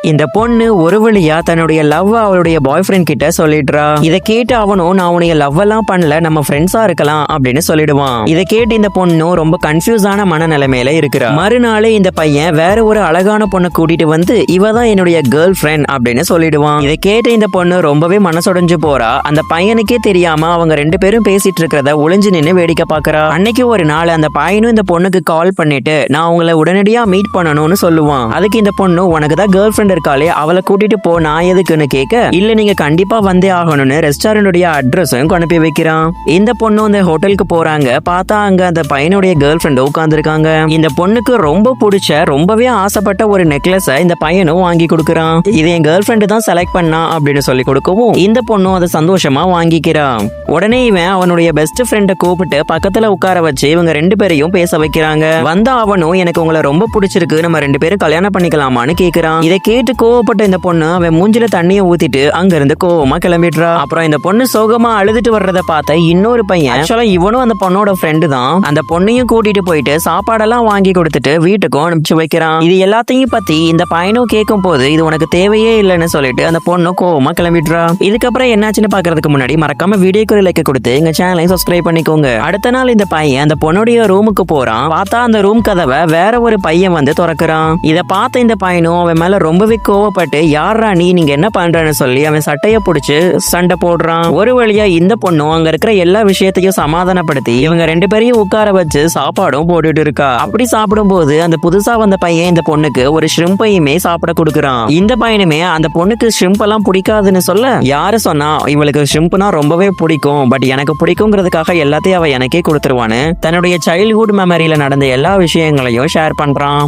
இந்த பொண்ணு ஒரு வழியா தன்னுடைய லவ் அவளுடைய பாய் ஃப்ரெண்ட் கிட்ட சொல்லிடுறா. இதை கேட்டு அவனும் நான் உன்னைய லவ் எல்லாம் பண்ணல, நம்ம ஃப்ரெண்ட்ஸா இருக்கலாம் அப்படின்னு சொல்லிடுவான். இதை கேட்டு இந்த பொண்ணும் ரொம்ப கன்ஃபியூஸான மனநிலைமையில இருக்கிறா. மறுநாள் இந்த பையன் வேற ஒரு அழகான பொண்ணை கூட்டிட்டு வந்து இவ தான் என்னுடைய கேர்ள் ஃப்ரெண்ட் அப்படின்னு சொல்லிடுவான். இதை கேட்டு இந்த பொண்ணு ரொம்பவே மனசுடைஞ்சு போறா. அந்த பையனுக்கே தெரியாம அவங்க ரெண்டு பேரும் பேசிட்டு இருக்கிறத ஒளிஞ்சு நின்று வேடிக்கை பாக்குறா. அன்னைக்கு ஒரு நாள் அந்த பையனும் இந்த பொண்ணுக்கு கால் பண்ணிட்டு நான் உங்களை உடனடியா மீட் பண்ணணும்னு சொல்லுவான். அதுக்கு இந்த பொண்ணு உனக்கு தான் கேர்ள் ஃப்ரெண்ட் இருக்காளே அவளை கூட்டிட்டு போ நான் எதுக்குன்னு கேட்க இல்ல நீங்க கண்டிப்பா வந்தே ஆகணும்னு ரெஸ்டாரண்டுடைய அட்ரஸும் அனுப்பி வைக்கிறான். இந்த பொண்ணு அந்த ஹோட்டலுக்கு போறாங்க. பார்த்தா அங்க அந்த பையனுடைய கேர்ள் ஃப்ரெண்ட் உட்கார்ந்துருக்காங்க. இந்த பொண்ணுக்கு ரொம்ப பிடிச்ச ரொம்பவே ஆசைப்பட்ட ஒரு நெக்லஸை இந்த பையனும் வாங்கி கொடுக்கறான். இதை என் கேர்ள் ஃப்ரெண்டு தான் செலக்ட் பண்ணா அப்படின்னு சொல்லி கொடுக்கவும் இந்த பொண்ணும் அதை சந்தோஷமா வாங்கிக்கிறான். உடனே இவன் அவனுடைய பெஸ்ட் ஃப்ரெண்டை கூப்பிட்டு பக்கத்துல உட்கார வச்சு இவங்க ரெண்டு பேரையும் பேச வைக்கிறாங்க. வந்த அவனும் எனக்கு உங்களை ரொம்ப பிடிச்சிருக்கு, நம்ம ரெண்டு பேரும் கல்யாணம் பண்ணிக்கலாமான்னு கேக்குறான். இதை கேட்டு கோவப்பட்ட இந்த பொண்ணு அவன் மூஞ்சில தண்ணியை ஊத்திட்டு அங்க இருந்து கோவமா கிளம்பிடுறா. அப்புறம் இந்த பொண்ணு சோகமா அழுதுட்டு வர்றத பார்த்த இன்னொரு பையன் ஆக்சுவலா இவனும் அந்த பொண்ணோட ஃப்ரெண்டு தான். அந்த பொண்ணையும் கூட்டிட்டு போயிட்டு சாப்பாடெல்லாம் வாங்கி கொடுத்துட்டு வீட்டுக்கும் அனுப்பிச்சு வைக்கிறான். இது எல்லாத்தையும் பத்தி இந்த பையனும் கேட்கும் போது இது உனக்கு தேவையே இல்லைன்னு சொல்லிட்டு அந்த பொண்ணு கோவமா கிளம்பிடுறா. இதுக்கப்புறம் என்னாச்சுன்னு பாக்குறதுக்கு முன்னாடி மறக்காம வீடியோக்கு லைக் கொடுத்து எங்க சேனலை சப்ஸ்கிரைப் பண்ணிக்கோங்க. அடுத்த நாள் இந்த பையன் அந்த பொண்ணுடைய ரூமுக்கு போறான். பார்த்தா அந்த ரூம் கதவை வேற ஒரு பையன் வந்து திறக்கிறான். இதை பார்த்த இந்த பையனும் அவன் மேல ரொம்பவே கோவப்பட்டு யாரா நீங்க என்ன பண்றன்னு சொல்லி அவன் சட்டைய பிடிச்சு சண்டை போடுறான். ஒரு வழியா இந்த பொண்ணும் அங்க இருக்கிற எல்லா விஷயத்தையும் சமாதானப்படுத்தி இவங்க ரெண்டு பேரையும் உட்கார வச்சு சாப்பாடும் போட்டுட்டு இருக்கா. அப்படி சாப்பிடும் போது அந்த புதுசா வந்த பையன் இந்த பொண்ணுக்கு ஒரு ஷ்ரிம்பையுமே சாப்பிட கொடுக்குறான். இந்த பையனுமே அந்த பொண்ணுக்கு ஷ்ரிம்ப் எல்லாம் பிடிக்காதுன்னு சொல்ல யாரு சொன்னா இவளுக்கு ஷ்ரிம்ப்னா ரொம்பவே பிடிக்கும், பட் எனக்கு பிடிக்குங்கிறதுக்காக எல்லாத்தையும் அவ எனக்கே கொடுத்துருவான்னு தன்னுடைய சைல்ட்ஹுட் மெமரியில நடந்த எல்லா விஷயங்களையும் ஷேர் பண்றான்.